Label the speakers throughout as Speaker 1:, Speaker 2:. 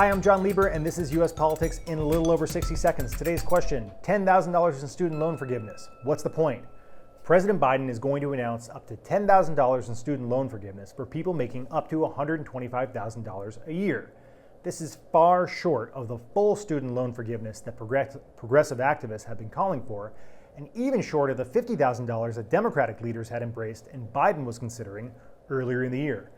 Speaker 1: Hi, I'm Jon Lieber, and this is U.S. Politics in a little over 60 seconds. Today's question, $10,000 in student loan forgiveness. What's the point? President Biden is going to announce up to $10,000 in student loan forgiveness for people making up to $125,000 a year. This is far short of the full student loan forgiveness that progressive activists have been calling for, and even short of the $50,000 that Democratic leaders had embraced and Biden was considering earlier in the year.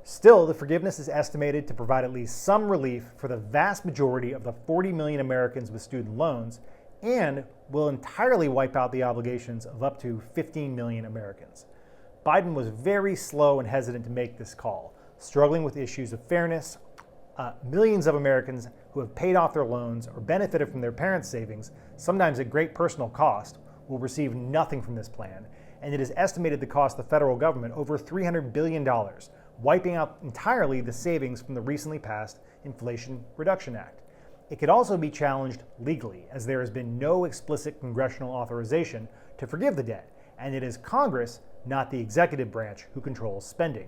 Speaker 1: Still, the forgiveness is estimated to provide at least some relief for the vast majority of the 40 million Americans with student loans and will entirely wipe out the obligations of up to 15 million Americans. Biden was very slow and hesitant to make this call, struggling with issues of fairness. Millions of Americans who have paid off their loans or benefited from their parents' savings, sometimes at great personal cost, will receive nothing from this plan, and it is estimated to cost the federal government over $300 billion, wiping out entirely the savings from the recently passed Inflation Reduction Act. It could also be challenged legally, as there has been no explicit congressional authorization to forgive the debt, and it is Congress, not the executive branch, who controls spending.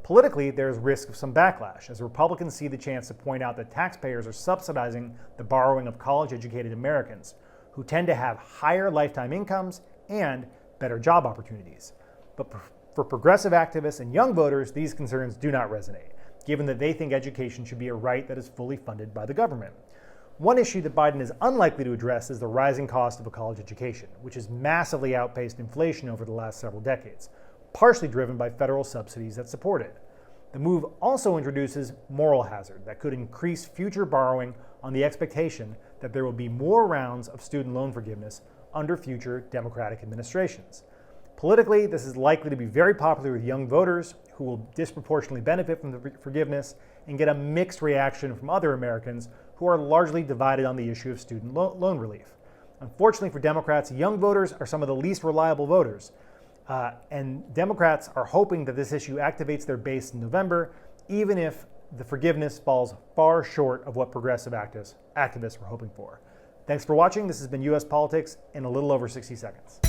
Speaker 1: Politically, there is risk of some backlash, as Republicans see the chance to point out that taxpayers are subsidizing the borrowing of college-educated Americans, who tend to have higher lifetime incomes and better job opportunities. But for progressive activists and young voters, these concerns do not resonate, given that they think education should be a right that is fully funded by the government. One issue that Biden is unlikely to address is the rising cost of a college education, which has massively outpaced inflation over the last several decades, partially driven by federal subsidies that support it. The move also introduces moral hazard that could increase future borrowing on the expectation that there will be more rounds of student loan forgiveness under future Democratic administrations. Politically, this is likely to be very popular with young voters who will disproportionately benefit from the forgiveness and get a mixed reaction from other Americans who are largely divided on the issue of student loan relief. Unfortunately for Democrats, young voters are some of the least reliable voters, and Democrats are hoping that this issue activates their base in November, even if the forgiveness falls far short of what progressive activists were hoping for. Thanks for watching. This has been U.S. Politics in a little over 60 seconds.